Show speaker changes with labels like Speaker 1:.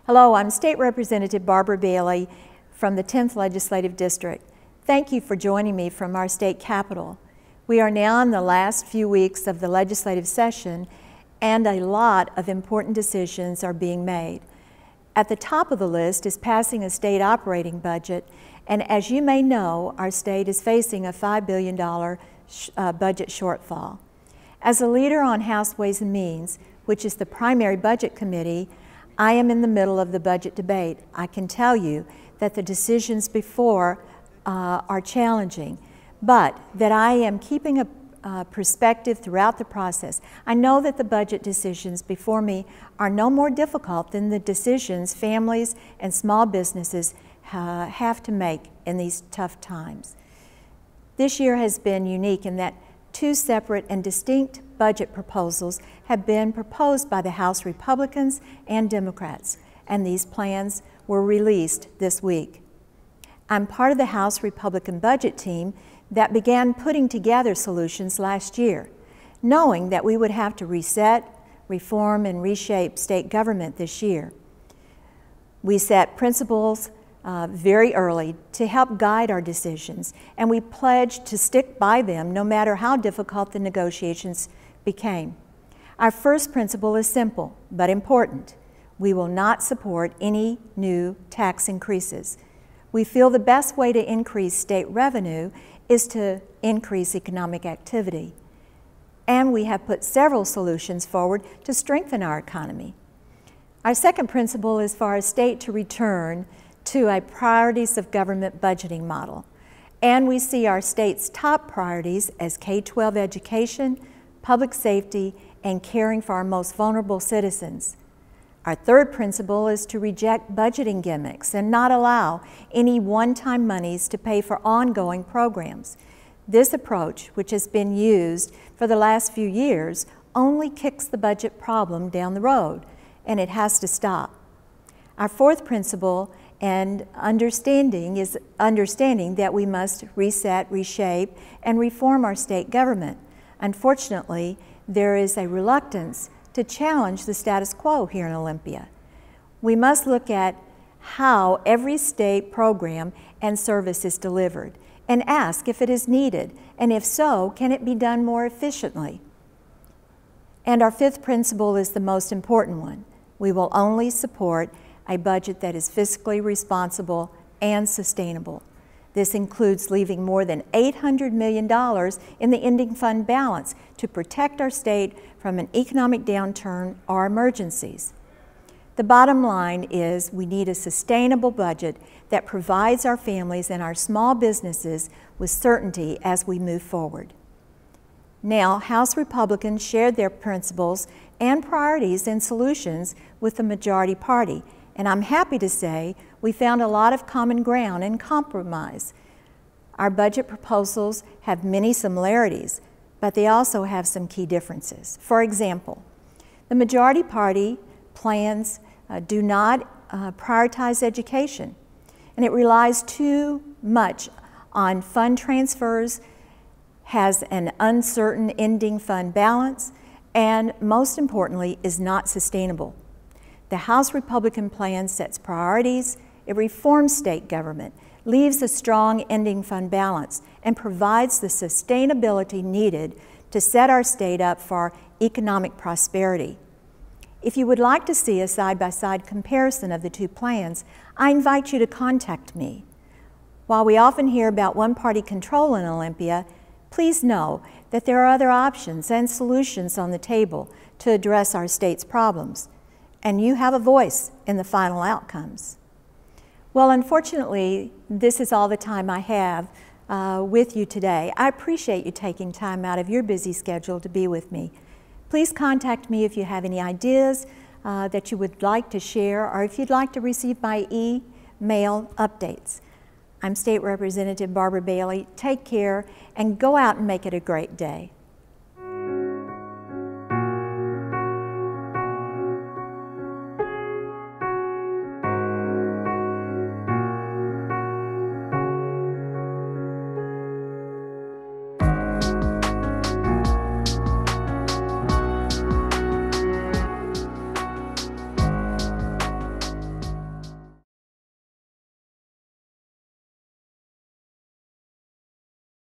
Speaker 1: Hello, I'm State Representative Barbara Bailey from the 10th Legislative District. Thank you for joining me from our state capitol. We are now in the last few weeks of the legislative session, and a lot of important decisions are being made. At the top of the list is passing a state operating budget, and as you may know, our state is facing a $5 billion budget shortfall. As a leader on House Ways and Means, which is the primary budget committee, I am in the middle of the budget debate. I can tell you that the decisions before are challenging, but that I am keeping a perspective throughout the process. I know that the budget decisions before me are no more difficult than the decisions families and small businesses have to make in these tough times. This year has been unique in that two separate and distinct budget proposals have been proposed by the House Republicans and Democrats, and these plans were released this week. I'm part of the House Republican budget team that began putting together solutions last year, knowing that we would have to reset, reform, and reshape state government this year. We set principles very early to help guide our decisions, and we pledged to stick by them no matter how difficult the negotiations became. Our first principle is simple but important. We will not support any new tax increases. We feel the best way to increase state revenue is to increase economic activity. And we have put several solutions forward to strengthen our economy. Our second principle is for our state to return to a priorities of government budgeting model. And we see our state's top priorities as K-12 education, public safety, and caring for our most vulnerable citizens. Our third principle is to reject budgeting gimmicks and not allow any one-time monies to pay for ongoing programs. This approach, which has been used for the last few years, only kicks the budget problem down the road, and it has to stop. Our fourth principle and understanding is understanding that we must reset, reshape, and reform our state government. Unfortunately, there is a reluctance to challenge the status quo here in Olympia. We must look at how every state program and service is delivered and ask if it is needed, and if so, can it be done more efficiently? And our fifth principle is the most important one. We will only support a budget that is fiscally responsible and sustainable. This includes leaving more than $800 million in the ending fund balance to protect our state from an economic downturn or emergencies. The bottom line is we need a sustainable budget that provides our families and our small businesses with certainty as we move forward. Now, House Republicans shared their principles and priorities and solutions with the majority party, and I'm happy to say we found a lot of common ground and compromise. Our budget proposals have many similarities, but they also have some key differences. For example, the majority party plans do not prioritize education, and it relies too much on fund transfers, has an uncertain ending fund balance, and most importantly, is not sustainable. The House Republican plan sets priorities, it reforms state government, leaves a strong ending fund balance, and provides the sustainability needed to set our state up for economic prosperity. If you would like to see a side-by-side comparison of the two plans, I invite you to contact me. While we often hear about one-party control in Olympia, please know that there are other options and solutions on the table to address our state's problems, and you have a voice in the final outcomes. Well, unfortunately, this is all the time I have with you today. I appreciate you taking time out of your busy schedule to be with me. Please contact me if you have any ideas that you would like to share, or if you'd like to receive my email updates. I'm State Representative Barbara Bailey. Take care and go out and make it a great day.